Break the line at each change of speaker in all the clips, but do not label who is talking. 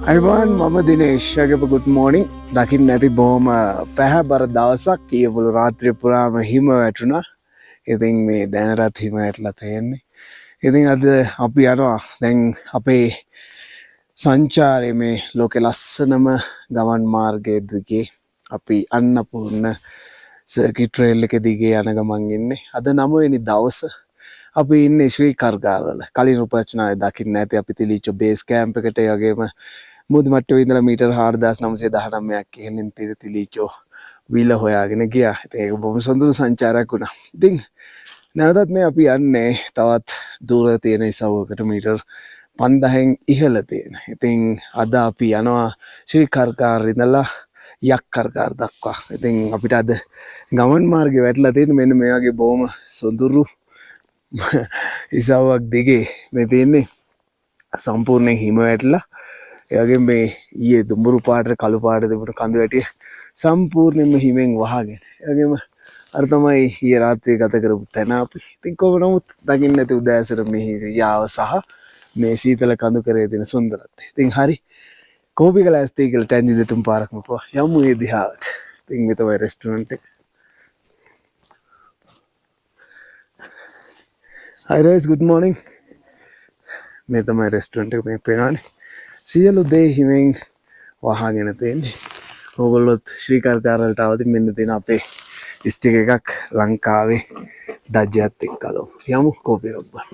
අයිබෝන් මම දිනේශ්ගේ good morning දකින්න නැති බොහොම පැහැබර දවසක් ඊයේවල රාත්‍රිය පුරාම හිම වැටුණා. ඉතින් මේ දැනටත් හිම වැටලා තියෙන්නේ. ඉතින් අද අපි යනවා දැන් අපේ සංචාරයේ මේ ලෝකේ ලස්සනම ගමන් මාර්ගයේ දිගේ අපි අන්නපූර්ණ සර්කිට් රේල් එක දිගේ යන ගමන් ඉන්නේ. අද 9 වෙනි දවසේ අපි ඉන්නේ ශ්‍රී කරගාවල. කලින් උපරචනාවේ දකින්න නැති අපි තිලිච්ච බේස් කැම්ප් එකට ඒ වගේම මුදු මට්ටමේ ඉඳලා මීටර් 4919ක් කියනින් තිලිච්චෝ විල හොයාගෙන ගියා. ඉතින් ඒක බොහොම සොඳුරු සංචාරයක් වුණා. ඉතින් නැවතත් මේ අපි යන්නේ තවත් දුර තියෙන ඉසව්වකට මීටර් 5000න් ඉහළ තියෙන. ඉතින් අද අපි යනවා ශ්‍රී කරගාර ඉඳලා යක් කරගාර දක්වා. ඉතින් අපිට අද ගමන් මාර්ගය වැටලා තියෙන මෙන්න මේ වගේ බොහොම සොඳුරු ඉසව්වක් දිගේ මේ තියෙන්නේ සම්පූර්ණයෙන් හිම වැටලා. ඒ වගේම මේ ඊයේ දුඹුරු පාටට කළු පාට තිබුණ කඳු වැටිය සම්පූර්ණයෙන්ම හිමෙන් වහගෙන. ඒ වගේම අර තමයි ඊයේ රාත්‍රියේ ගත කරපු තැන අපි. ඉතින් කොහොම නමුත් දකින්න නැති උදෑසන මේ යාව සහ මේ සීතල කඳු කරේ දෙන සුන්දරත්වය. ඉතින් හරි කෝපි ගලස්තේ කියලා ටැන්ජි දෙතුන් පාරක්ම පොවා යමු මේ දිහාවට. ඉතින් මේ තමයි රෙස්ටොරන්ට් එක. Hi guys, good morning. මේ තමයි රෙස්ටොරන්ට් එක මේ පේනවනේ. සියලු දේ හිමෙන් වහගෙන තියෙන්නේ. ඕගොල්ලොත් ශ්‍රී කරගාර වලට આવදින් මෙන්න තියෙන අපේ ස්ටික් එකක් ලංකාවේ දජ්ජයත් එක්කලෝ. යමු කෝපි රබ්බා.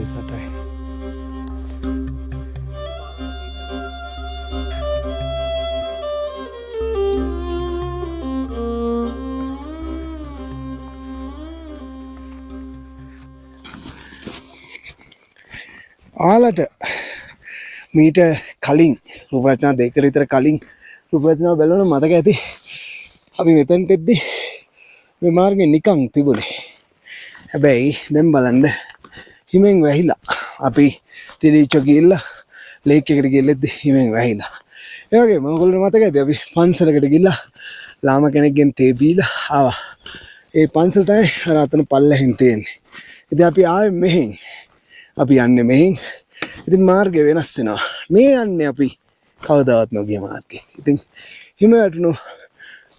සටයි ආලට මීට කලින් රූපරචනා දෙකකට විතර කලින් රූපරචනාව බලන මතක ඇති අපි මෙතනට එද්දි මේ මාර්ගේ නිකන් තිබුණේ. හැබැයි දැන් බලන්න හිමෙන් වැහිලා අපි තිලිච්ච ගිහිල්ලා ලේක් එකට ගිහිල්ලෙත් හිමෙන් වැහිලා. ඒ වගේම ඔයගොල්ලෝ මතක ඇති අපි පන්සලකට ගිහිල්ලා ලාම කෙනෙක්ගෙන් තේ බීලා ආවා. ඒ පන්සල තමයි අර අතන පල්ලෙහින් තියෙන්නේ. ඉතින් අපි ආවේ මෙහෙන්. අපි යන්නේ මෙහෙන්. ඉතින් මාර්ගය වෙනස් වෙනවා. මේ යන්නේ අපි කවදාවත් නොගිය මාර්ගේ. ඉතින් හිම වැටුණු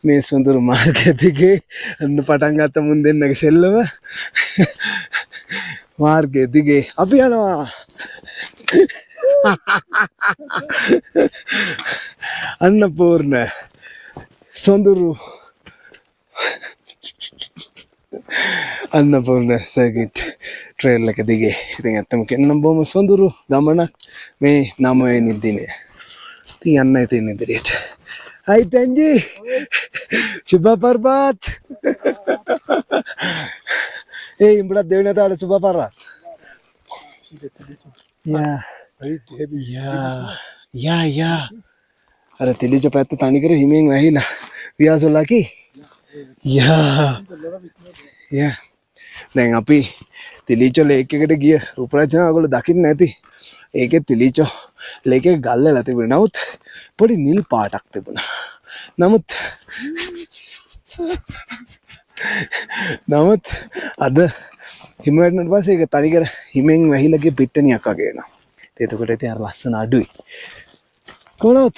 මේ සොඳුරු මාර්ගය දිගේ අන්න පටන් ගත්ත මුන් දෙන්නගේ සෙල්ලම මාර්ගය දිගේ අපි යනවා. අන්නපූර්ණ සොඳුරු අන්නපූර්ණ සර්කිට් ට්‍රේල් එක දිගේ. ඉතින් ඇත්තම කියන්නම් බොහොම සොඳුරු ගමනක් මේ 9 වෙනි දිනේ. ඉතින් යන්නයි තියෙන ඉදිරියට. Hai Tanji. Coba Parbat. Berat Dewi Nata ada coba Parbat. Ya. Ada tili coba itu tani kere himeng wahila. Biasa lagi. Ya. Neng api tilicho leke kede gia. Ruprajana agolo dakin nanti. Eke tilicho leke galle lati bernaut. පොඩි නිල් පාටක් තිබුණා. නමුත් අද හිම වැටුණාට පස්සේ ඒක තනිකර හිමෙන් වැහිලා ගිය පිට්ටනියක් වගේ වෙනවා. එතකොට ඉතින් අර ලස්සන අඩුයි. කොහොමද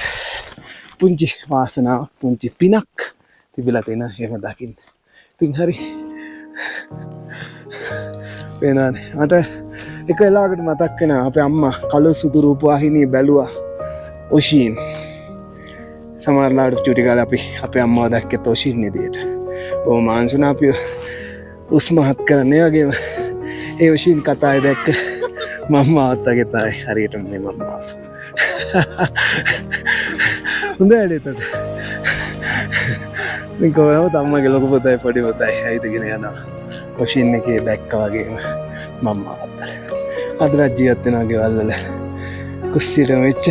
පුංචි වාසනාවක් පුංචි පිනක් තිබිලා තියෙන එහෙම දකින්න. ඉතින් හරි වෙනවානේ. මට එක වෙලාවකට මතක් වෙනවා අපේ අම්මා කළු සුදු රූපවාහිනිය බැලුවා ඔෂීන්. සමහරලාට චුටි කාලේ අපි අපේ අම්මව දැක්කත් ඔෂීන් විදියට. බොහොම මාංශුණා අපි උස්මහත් කරන්නේ වගේම ඒ ඔෂීන් කතාවේ දැක්ක මම්මාවත් වගේ තමයි හරියටම මේ මම්මාව. හොඳ ඇඩේතට. ඉතින් කොහොමද අම්මගේ ලොකු පුතයි පොඩි පුතයි ඇවිදගෙන යනවා. ඔෂීන් එකේ දැක්කා වගේම මම්මාවත්. අදට ජීවත් වෙනවා ගෙවල් වල කුස්සියට වෙච්ච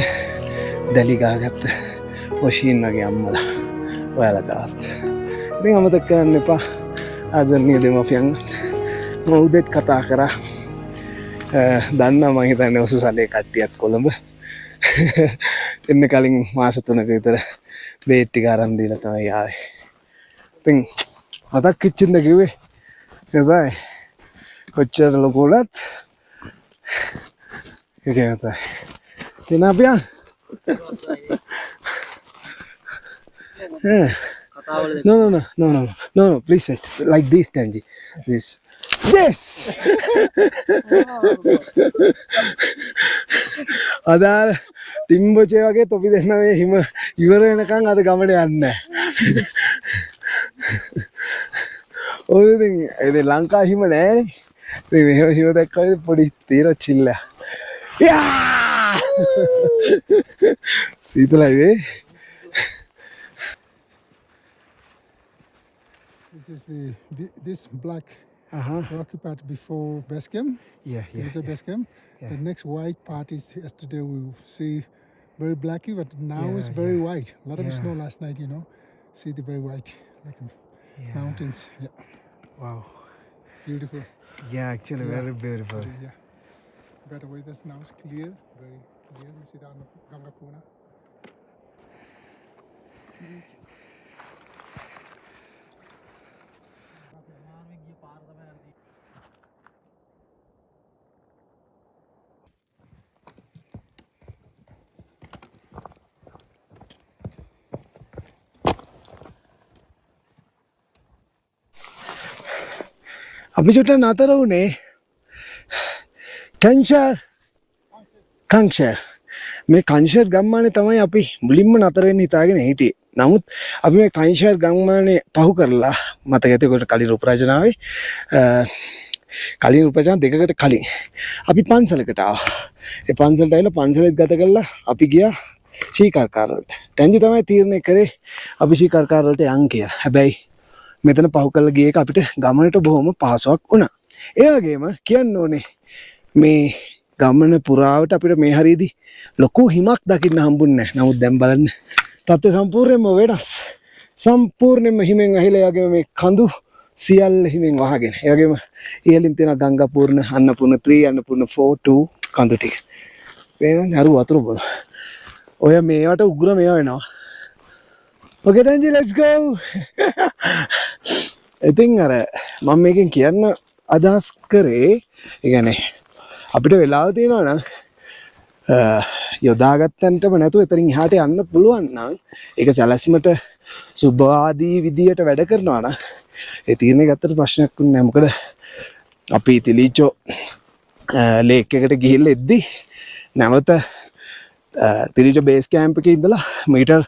දැලි ගහගත්ත ඔෂීන් වගේ අම්මලා ඔයාලා ගාවත්. ඉතින් අමතක කරන්න එපා ආදරණීය දෙමාපියන්වත්. මම උදේත් කතා කරා. දන්නා මම හිතන්නේ ඔසුසලේ කට්ටියත් කොළඹ. එන්න කලින් මාස 3ක විතර බේට් ටික අරන් දීලා තමයි ආවේ. ඉතින් මතක් කිච්චින්ද කිව්වේ. එතයි කොච්චර ලොකුලත් ඒකේ තමයි. දෙනාපියන් No, please wait. Like this, Tanji. This. Yes! අදාර ටිම්බොචේ වගේ තොපි දෙන්න මේ හිම ඉවර වෙනකන් අද ගමට යන්නේ නැහැ. ඔය ඉතින් ඒ ලංකා හිම නෑනේ. ඉතින් මෙහෙම හිම දැක්කම පොඩි තීර චිල්ල. යා! සීතලයි වේ.
This is this black rocky part before base camp.
Yeah.
It's a base camp. The next white part is yesterday we see very blacky, but now it's very white. A lot of snow last night, you know. See the very white like mountains. Yeah.
Wow.
Beautiful.
Yeah, actually very beautiful.
Yeah. Better weather now is clear, very clear. You see down Gangapuna.
අපි චුට්ට නතර වුණේ කංෂර් මේ කංෂර් ගම්මානේ තමයි අපි මුලින්ම නතර වෙන්න හිතාගෙන හිටියේ. නමුත් අපි මේ කංෂර් ගම්මානේ පහු කරලා මතක ඇති කොට කලින් රූපරාජනාවේ කලින් රූපරාජන දෙකකට කලින් අපි පන්සලකට ආවා. ඒ පන්සලට ඇවිල්ලා පන්සලෙත් ගත කරලා අපි ගියා ශීකර්කාර වලට. ටැන්ජි තමයි තීරණය කරේ අපි ශීකර්කාර වලට යන් කියලා. හැබැයි මෙතන පහු කරලා ගිය එක අපිට ගමනට බොහොම පහසුවක් වුණා. ඒ වගේම කියන්න ඕනේ මේ ගමන පුරාවට අපිට මේ හරියදී ලොකු හිමක් දකින්න හම්බුන්නේ නැහැ. නමුත් දැන් බලන්න තත්ත්වය සම්පූර්ණයෙන්ම වෙනස්. සම්පූර්ණයෙන්ම හිමෙන් ඇහිලා වගේම මේ කඳු සියල්ල හිමෙන් වහගෙන. ඒ වගේම ඉහළින් තියෙන ගංගාපූර්ණ, අන්නපූර්ණ 3, අන්නපූර්ණ 4, 2 කඳු ටික. වෙනන්නේ අර වතුර බොන. ඔය මේවට උග්‍ර මේවා වෙනවා. Okay, Tanji, let's go. ඉතින් අර මම මේකෙන් කියන්න අදහස් කරේ ඒ කියන්නේ අපිට වෙලාව තියෙනවා නම් යොදාගත්තන්ටම නැතුව එතනින් එහාට යන්න පුළුවන් නම් ඒක සැලැස්මට සුභවාදී විදියට වැඩ කරනවා නම් ඒ තීරණය ගත්තට ප්‍රශ්නයක් වුණේ නැහැ. මොකද අපි තිලීචෝ ලේක් එකට ගිහිල්ලා එද්දි නැවත තිලීචෝ බේස් කැම්ප් එකේ ඉඳලා මීටර්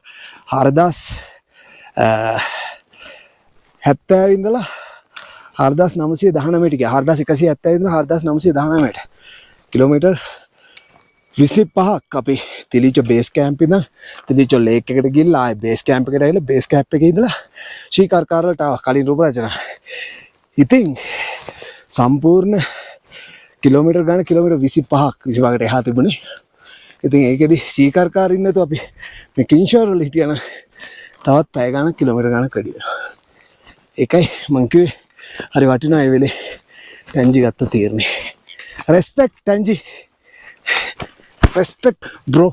4070 ඉඳලා 4919 ට ගියා. 4170 ඉඳලා 4919 කිලෝමීටර් 25ක් අපි තිලීචෝ බේස් කැම්ප් ඉඳන් තිලීචෝ ලේක් එකට ගිහිල්ලා ආයේ බේස් කැම්ප් එකට ඇවිල්ලා බේස් කැම්ප් එකේ ඉඳලා ශීකර්කාර වලට ආවා කලින් රූපරාජන. ඉතින් සම්පූර්ණ කිලෝමීටර් ගාන කිලෝමීටර් 25ක් 25කට එහා තිබුණේ. ඉතින් ඒකෙදි ශීකර්කාර ඉන්න තු අපි මේ කින්ෂර් වල හිටියන තවත් පැය ගානක් කිලෝමීටර් ගානක් වැඩි වෙනවා. ඒකයි මං කිව්වේ හරි වටිනවා ඒ වෙලේ ටැන්ජි ගත්ත තීරණේ. Respect Tanji. Respect bro.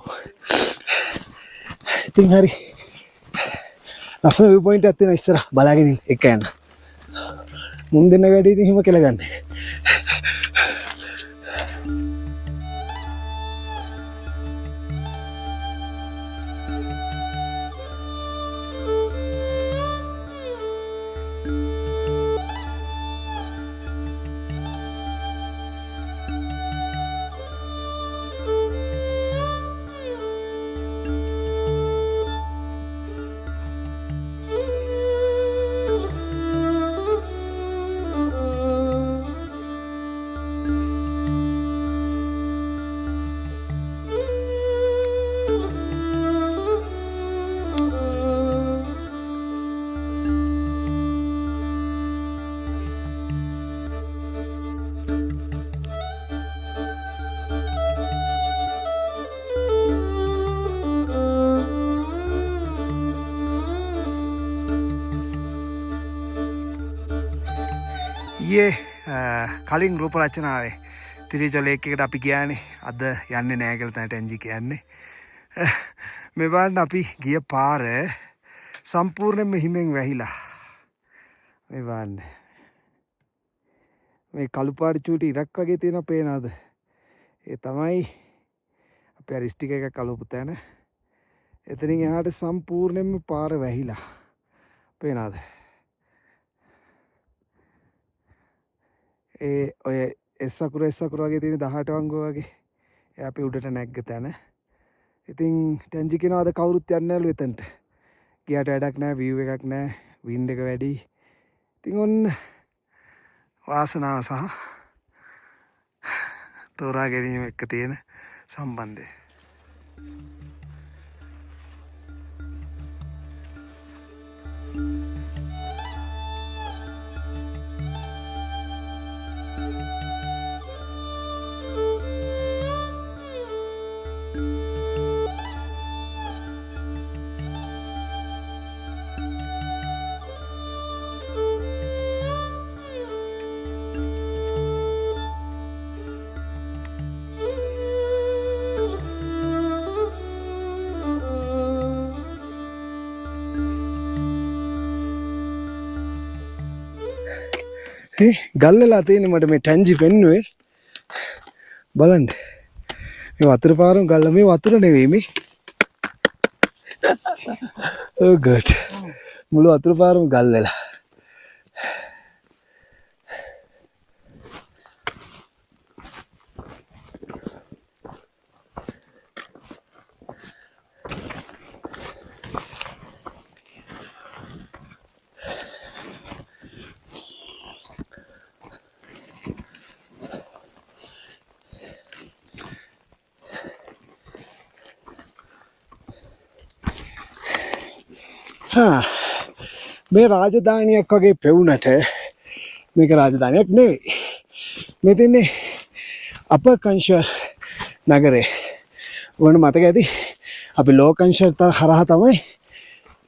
ඉතින් හරි. ලස්සන view point එකක් තියෙනවා ඉස්සරහ බලාගෙන එක යන්න. මුන් දෙන්න වැඩි ඉතින් හිම කියලා ගන්න. ඊයේ කලින් රූප රචනාවේ තිරිචල එකට අපි කියන්නේ අද යන්නේ නැහැ කියලා තමයි ටෙන්ජි කියන්නේ. මේ බලන්න අපි ගිය පාර සම්පූර්ණයෙන්ම හිමෙන් වැහිලා. මේ බලන්න. මේ කළු පාට චූටි ඉරක් වගේ තියෙනවා පේනවද? ඒ තමයි අපේ රිස්ටික් එක කළු පුතෑන. එතනින් එහාට සම්පූර්ණයෙන්ම පාර වැහිලා. පේනවද? ඒ ඔය එස් අකුර වගේ තියෙන 18 වංගුව වගේ. ඒ අපි උඩට නැග්ග තැන. ඉතින් ටෙන්ජි කියනවා අද කවුරුත් යන්නේ නැලු එතනට. ගියාට වැඩක් නැහැ, view එකක් නැහැ, wind එක වැඩි. ඉතින් ඔන්න වාසනාව සහ තෝරා ගැනීම එක්ක තියෙන සම්බන්ධය. ගල්ලලා තියෙන මට මේ ටැන්ජි පෙන්නුවේ බලන්න මේ වතුර පාරම ගල්ල මේ වතුර නෙවෙයි මේ oh god මුළු වතුර පාරම ගල්ලලා මේ රාජධානියක් වගේ පෙවුනට මේක රාජධානියක් නෙවෙයි. මේ තින්නේ අපකංශර් නගරේ. වුණ මතක ඇති අපි ලෝකංශර් හරහා තමයි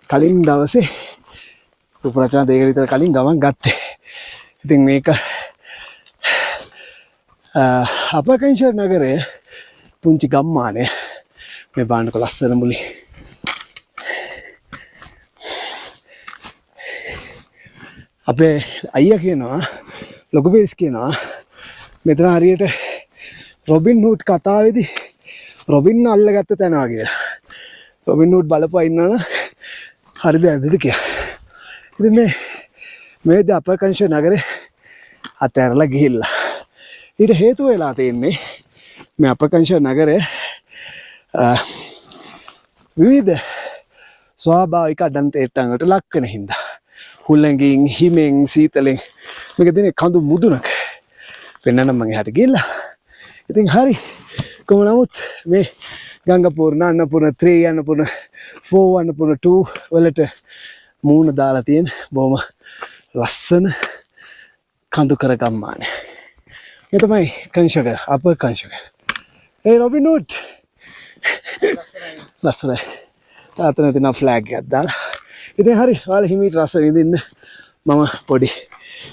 කලින් දවසේ රූපරචනා දෙක විතර කලින් ගමන් ගත්තේ. ඉතින් මේක අපකංශර් නගරේ පුංචි ගම්මානය. මේ බාන්නක ලස්සන මුලි. අපේ අයියා කියනවා ලොකු බේස් කියනවා මෙතන හරියට රොබින් හූඩ් කතාවේදී රොබින් අල්ලගත්ත තැන වගේ. රොබින් හූඩ් බලපුවා ඉන්නවනම් හරිද ඇද්දද කියලා. ඉතින් මේ අපකංශ නගරේ අතහැරලා ගිහිල්ලා. ඊට හේතුව වෙලා තියෙන්නේ මේ අපකංශ නගරේ විවිධ ස්වාභාවික අඩන්තේට්ටන්වලට ලක් වෙන හින්දා. හුල්ලඟින් හිමෙන් සීතලෙන් මේක තියෙන කඳු මුදුනක පෙන්නන්න මම එහාට ගිහිල්ලා. ඉතින් හරි කොහොම නමුත් මේ ගංගපූර්ණ අන්නපූර්ණ 3 අන්නපූර්ණ 4 අන්නපූර්ණ 2 වලට මූණ දාලා තියෙන බොහොම ලස්සන කඳු කර ගම්මානය. ඒ තමයි කංශක අපකංශක. ඒ රොබින් හූඩ් ලස්සනයි. තාතන තියෙන ෆ්ලැග් එකක් දාලා. ඉතින් හරි ඔයාලා හිමීට රස විඳින්න මම පොඩි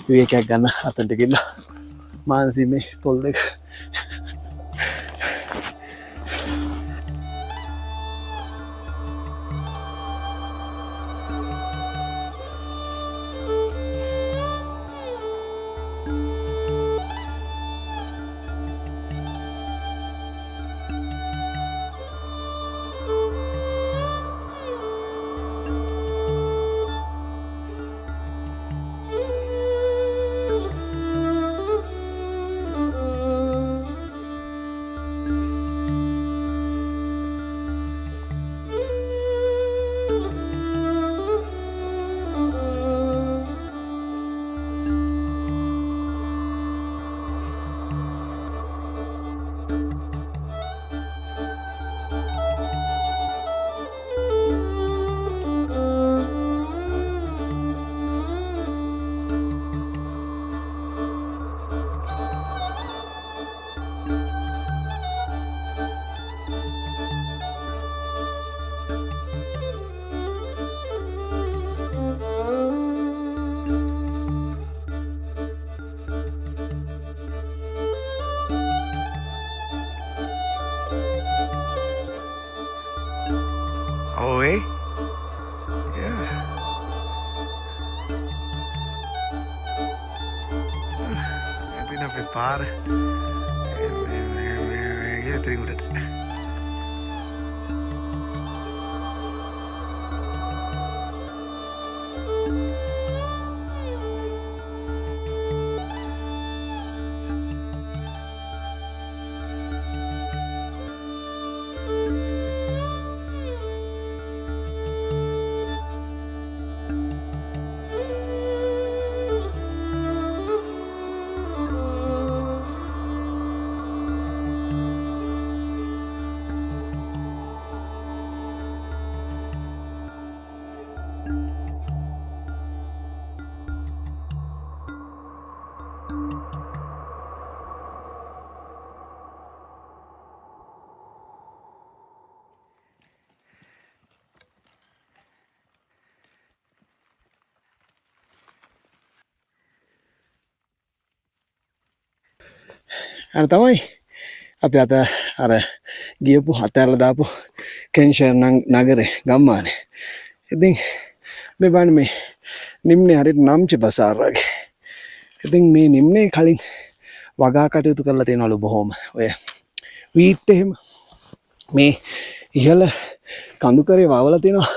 විවේකයක් ගන්න අතන්ට ගිහලා මානසීමේ පොල් දෙක පාර ඉතින් උඩට අර තමයි අපි අත අර ගියපු අතහැරලා දාපු කෙන්ෂර් නගරේ ගම්මානේ. ඉතින් මේ බලන්න මේ නිම්නේ හරියට නම්ච බසාර් වගේ. ඉතින් මේ නිම්නේ කලින් වගා කටයුතු කරලා තියෙනවලු බොහොම. ඔය වීට් එහෙම මේ ඉහළ කඳු කරේ වවලා තියෙනවා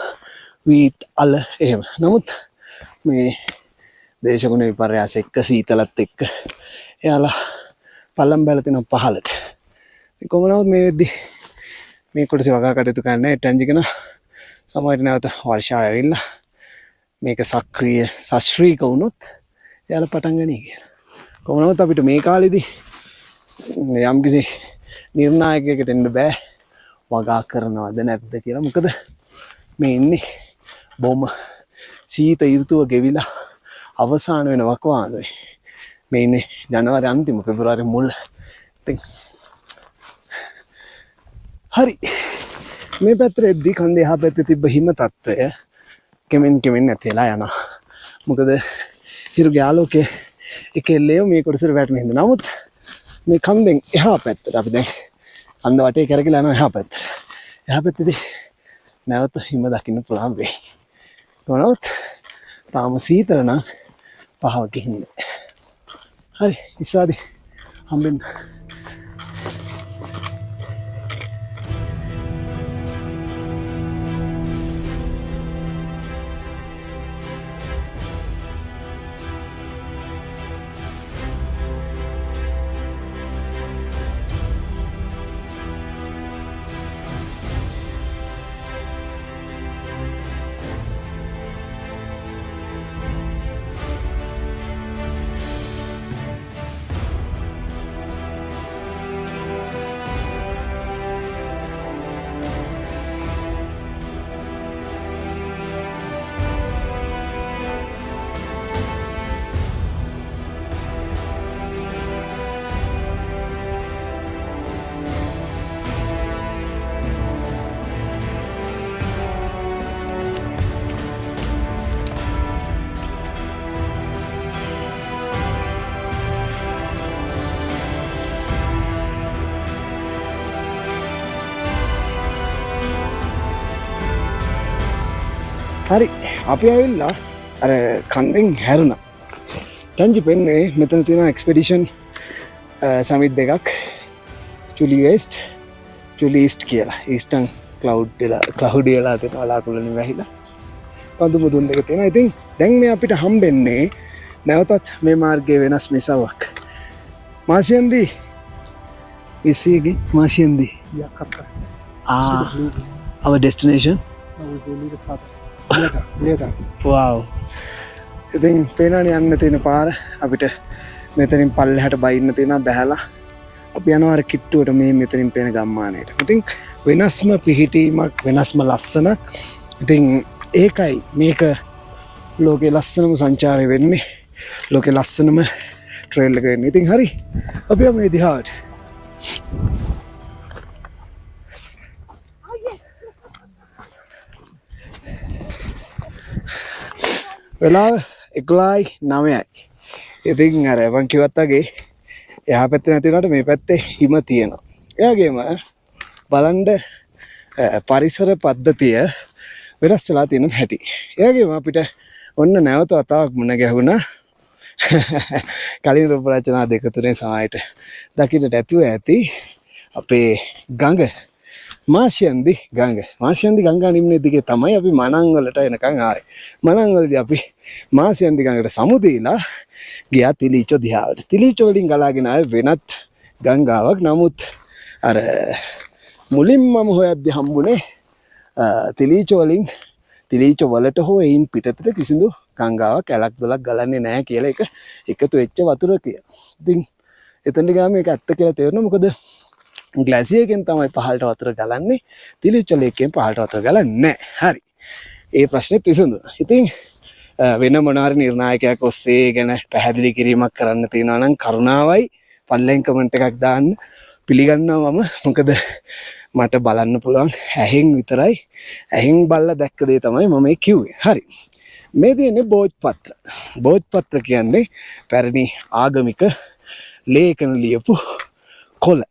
වීට් අල එහෙම. නමුත් මේ දේශගුණ විපර්යාස එක්ක සීතලත් එක්ක එයාලා පල්ලම් බැලලා තියෙනවා පහළට. කොහොම නමුත් මේ වෙද්දි මේ කොටසේ වගා කටයුතු කරන්නේ ටැන්ජිකන සමහරවිට නැවත වර්ෂාව ඇවිල්ලා මේක සක්‍රීය ශාස්ත්‍රීය වුණොත් එයාලා පටන් ගනී කියලා. කොහොම නමුත් අපිට මේ කාලෙදී යම්කිසි නිර්ණායකයකට එන්න බෑ වගා කරනවද නැද්ද කියලා. මොකද මේ ඉන්නේ බොහොම සීත ඍතුව ගෙවිලා අවසාන වෙන වකවානුවේ. මේ ඉන්නේ ජනවාරි අන්තිම පෙබරවාරි මුල්. ඉතින් හරි මේ පැත්තට එද්දි කන්දේ එහා පැත්තේ තිබ්බ හිම තත්ත්වය කෙමෙන් නැතිලා යනවා. මොකද හිරුගේ ආලෝකයේ එකෙල්ලේ මේ කොටසට වැටෙන හින්දා. නමුත් මේ කන්දෙන් එහා පැත්තට අපි දැන් කන්ද වටේ කරකිලා යනවා එහා පැත්තට. එහා පැත්තේදී නැවත හිම දකින්න පුළුවන් වෙයි. කොහොමවත් තාම සීතල නම් පහව ගිහින්නේ. හරි ඉස්සාදි හම්බෙන්න. හරි අපි ඇවිල්ලා අර කන්දෙන් හැරුණා. ටැන්ජි පෙන්නේ මෙතන තියෙන එක්ස්පෙඩිෂන් සමිට් දෙකක් චුලි වෙස්ට් චුලි ඊස්ට් කියලා. ඊස්ටර්න් ක්ලවුඩ් වෙලා තියෙනවා ලාකුළුනේ වැහිලා. කඳු මුදුන් දෙක තියෙනවා. ඉතින් දැන් මේ අපිට හම්බෙන්නේ නැවතත් මේ මාර්ගයේ වෙනස් මිසාවක්. මාසියන්දී ඉස්සීගේ මාසියන්දී
Jakarta.
our destination.
Now we go to the park. Later.
wow. ඉතින් පේනවනේ යන්න තියෙන පාර අපිට මෙතනින් පල්ලෙහාට බයින්න තියෙනවා බැහැලා අපි යනවා අර කිට්ටුවට මේ මෙතනින් පේන ගම්මානයට. ඉතින් වෙනස්ම පිහිටීමක් වෙනස්ම ලස්සනක්. ඉතින් ඒකයි මේක ලෝකේ ලස්සනම සංචාරය වෙන්නේ. ලෝකේ ලස්සනම ට්‍රේල් එක වෙන්නේ. ඉතින් හරි අපි යමු මේ දිහාට. වෙලාව 11:09යි. ඉතින් අර මං කිව්වත් වගේ එහා පැත්තේ නැති වුණාට මේ පැත්තේ හිම තියෙනවා. ඒ වගේම බලන්න පරිසර පද්ධතිය වෙනස් වෙලා තියෙන හැටි. ඒ වගේම අපිට ඔන්න නැවත වතාවක් මුණ ගැහුණා කලින් රූප රචනා දෙක තුනේ සමයට දකින්නට ඇතුව ඇති අපේ ගඟ මාසියන්දි ගංගා නිම්නේ දිගේ තමයි අපි මනං වලට එනකන් ආවේ. මනං වලදී අපි මාසියන්දි ගඟට සමුදීලා ගියා තිලීචෝ දිහාවට. තිලීචෝ වලින් ගලාගෙන ආවේ වෙනත් ගංගාවක්. නමුත් අර මුලින්ම මම හොයද්දී හම්බුනේ තිලීචෝ වලට හෝ එයින් පිටතට කිසිදු ගංගාවක් ඇලක් දොලක් ගලන්නේ නැහැ කියලා එක එකතු වෙච්ච වතුර කියලා. ඉතින් එතනට ගියාම මේක ඇත්ත කියලා තේරෙනවා. මොකද ග්ලැසියර් එකෙන් තමයි පහළට වතුර ගලන්නේ. තිලීචෝ ලේකෙන් පහළට වතුර ගලන්නේ නැහැ. හරි. ඒ ප්‍රශ්නේ විසඳුණා. ඉතින් වෙන මොනාරි නිර්ණායකයක් ඔස්සේ ගැන පැහැදිලි කිරීමක් කරන්න තියෙනවා නම් කරුණාවයි පල්ලෙන් කමෙන්ට් එකක් දාන්න. පිළිගන්නවා මම. මොකද මට බලන්න පුළුවන් ඇහෙන් විතරයි. ඇහෙන් බලලා දැක්ක දේ තමයි මම මේ කිව්වේ. හරි. මේ තියෙන්නේ බෝධිපත්‍ර. බෝධිපත්‍ර කියන්නේ පැරණි ආගමික ලේඛන ලියපු කොළ.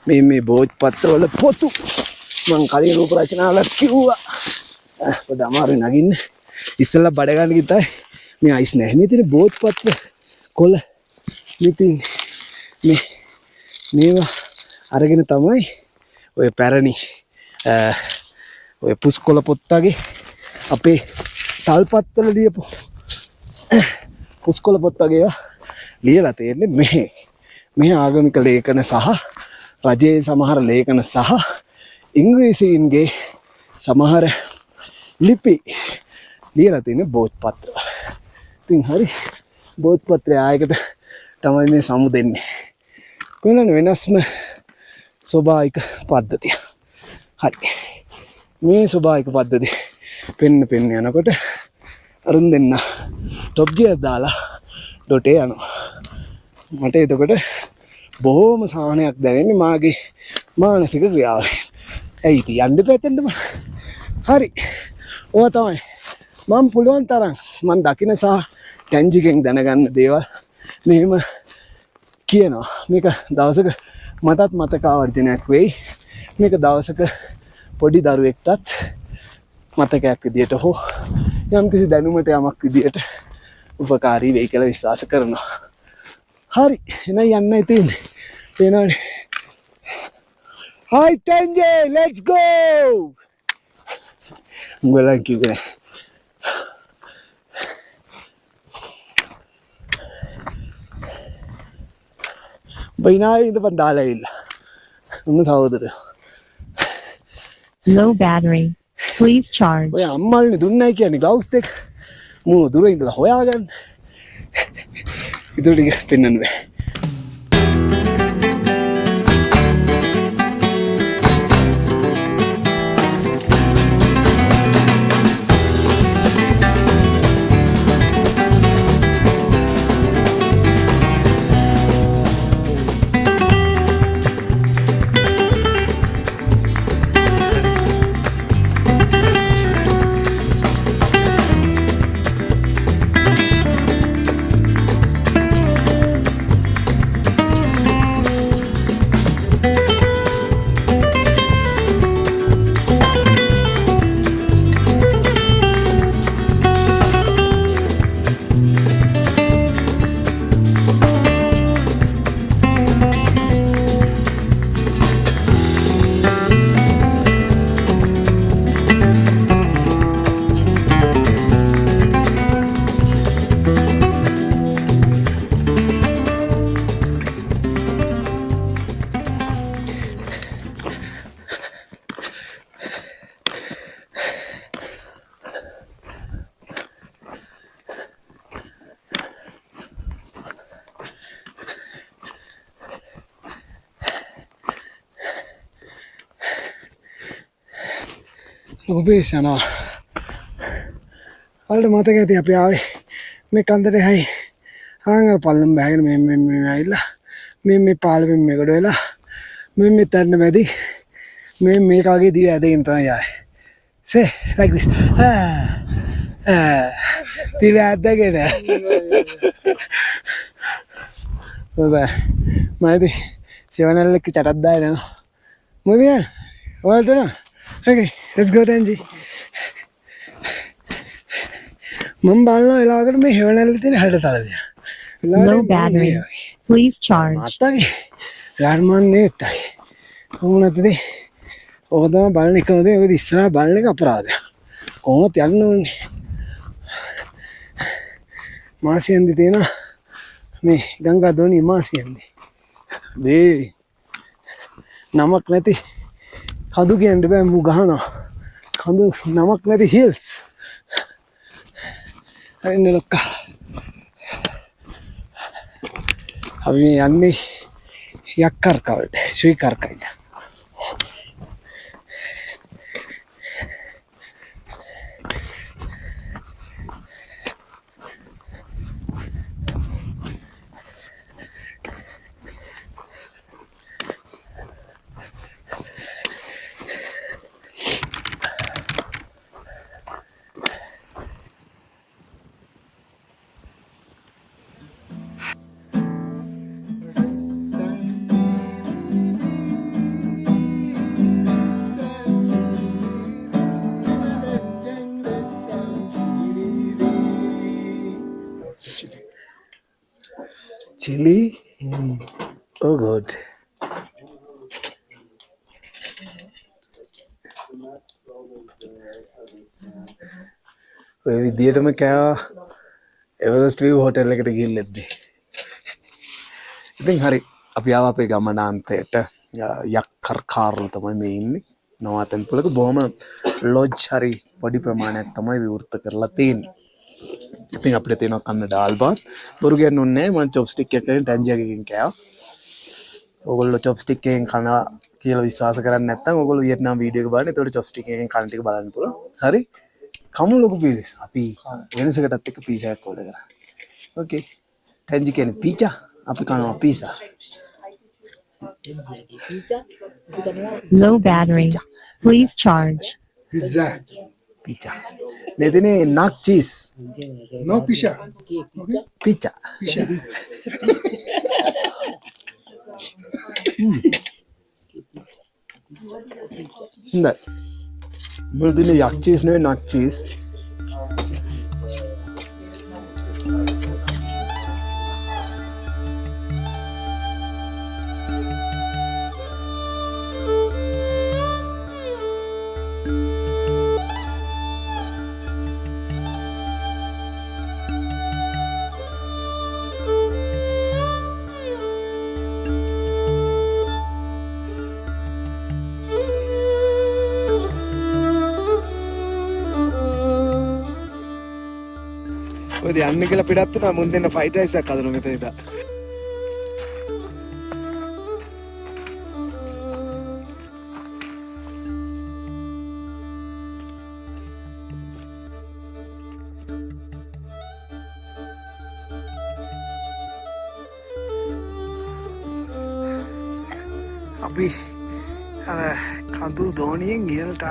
මේ බෝධිපත්‍ර වල පොතු මං කලින් රූප රචනාවල කිව්වා. පොඩ අමාරුයි නගින්න. ඉස්සෙල්ලා බඩ ගන්න ගිතයි මේ අයිස් නැහැ. මේ තියෙන බෝධිපත්‍ර කොළ. ඉතින් මේවා අරගෙන තමයි ඔය පැරණි ඔය පුස්කොළ පොත්තගේ අපේ තල්පත්වල ලියපු පුස්කොළ පොත් වගේ ලියලා තියෙන්නේ මේ ආගමික ලේඛන සහ රජයේ සමහර ලේඛන සහ ඉංග්‍රීසීන්ගේ සමහර ලිපි ලියලා තියෙන්නේ බෝධිපත්‍ර. ඉතින් හරි බෝධිපත්‍රය ආයකට තමයි මේ සමු දෙන්නේ. කොහොමද වෙනස්ම ස්වභාවික පද්ධතිය. හරි. මේ ස්වභාවික පද්ධතිය පෙන්න යනකොට අරුන් දෙන්න টොප් ගියර් දාලා ඩොටේ යනවා. මට එතකොට බොහොම සාහනයක් දැනෙන්නේ මාගේ මානසික ක්‍රියාවලින්. ඇයි ඉතින් යන්න පැත්තෙන්ම. හරි. ඔය තමයි. මම පුළුවන් තරම් මම දකින සහ ටැන්ජිගෙන් දැනගන්න දේවල් මෙහෙම කියනවා. මේක දවසක මටත් මතක ආවර්ජනයක් වෙයි. මේක දවසක පොඩි දරුවෙක්ටත් මතකයක් විදියට හෝ යම් කිසි දැනුමට යමක් විදියට උපකාරී වෙයි කියලා විශ්වාස කරනවා. හරි. එහෙනම් යන්නයි තියෙන්නේ. එනවනේ. Hi Tenje, let's go. උඹලා කිව්වේ බයිනාවේ ඉඳපන් දාලා ඉන්න. උන්න සහෝදරයෝ.
Low battery. Please charge.
ඔය අම්මල්නේ දුන්නයි කියන්නේ ග්ලව්ස් දෙක. මූ දුර ඉඳලා හොයාගන්න. ඉතින් ටික පෙන්වන්න බෑ. ඔබේ යනවා. වලට මතක ඇති අපි ආවේ මේ කන්දරේ හයි ආංගර පල්ලම් බෑගෙන මේ ඇවිල්ලා මේ පාලෙමින් මේකට වෙලා මේ තැන්න මැදි මේ කාගේ දිව ඇදගෙන තමයි ආවේ. Say like this. දිව ඇදගෙන. ඔබ මයිදි සෙවනල් එක චටක් දාලා යනවා. මොකද යන්නේ? ඔයාලට නෝ. Okay, let's go Tanji. මම බලනවා වෙලාවකට මේ හෙවණැල්ලේ තියෙන හැඩතල දිහා.
Low battery. Please charge.
අත්තගේ රාර්මන්නේ එත්තයි කොහොමද ඕක තමයි බලන එකමද ඔය ඉස්සරහා බලන එක අපරාධයක් කොහොමද යන්න ඕනේ මාසියෙන්දි තියෙන මේ ගංගා දෝණිය මාසියෙන්දි මේ නමක් නැති කඳු කියන්න බෑ මූ ගහනවා කඳු නමක් නැති හිල්ස් හරිනේ ලොක්කා අපි මේ යන්නේ යක්කර්කවලට ශ්‍රී කර්කයිද Chili? Oh, good. ඔය විදියටම කෑවා එවරස්ට් විව් හොටෙල් එකට ගිහිල්ලෙද්දී. ඉතින් හරි අපි ආවා අපේ ගමනාන්තයට යක්කර්කාර්ල තමයි මේ ඉන්නේ. නවාතැන් පුලක බොහොම ලොජ් හරි පොඩි ප්‍රමාණයක් තමයි විවෘත කරලා තියෙන්නේ. ඉතින් අපිට තියෙනවා කන්න ඩාල් බාත් බොරු කියන්න ඕනේ නැහැ මම චොප්ස්ටික් එකකින් ටැන්ජියකින් කෑවා. ඕගොල්ලෝ චොප්ස්ටික් එකෙන් කනවා කියලා විශ්වාස කරන්නේ නැත්නම් ඕගොල්ලෝ වියට්නාම් වීඩියෝ එක බලන්න. ඒතකොට චොප්ස්ටික් එකෙන් කන ටික බලන්න පුළුවන්. හරි. කමු ලොකු පීස්. අපි වෙනසකටත් එක්ක පීසා එකක් ඕඩර් කරා. ඕකේ. ටැන්ජි කියන්නේ පීචා. අපි කනවා pizza.
Low battery. Please charge.
Pizza.
Pizza. Nedine nak cheese.
No pizza. Okay.
Pizza.
Pizza.
Hindi. Nedine yak cheese ne nak cheese. ඔය යන්න කියලා පිටත් වුණා මුන් දෙන්න ෆයිට් රයිස් එකක් හදනවා මෙතන ඉඳලා. අපි අර කඳු දෝණියෙන් ඉහළට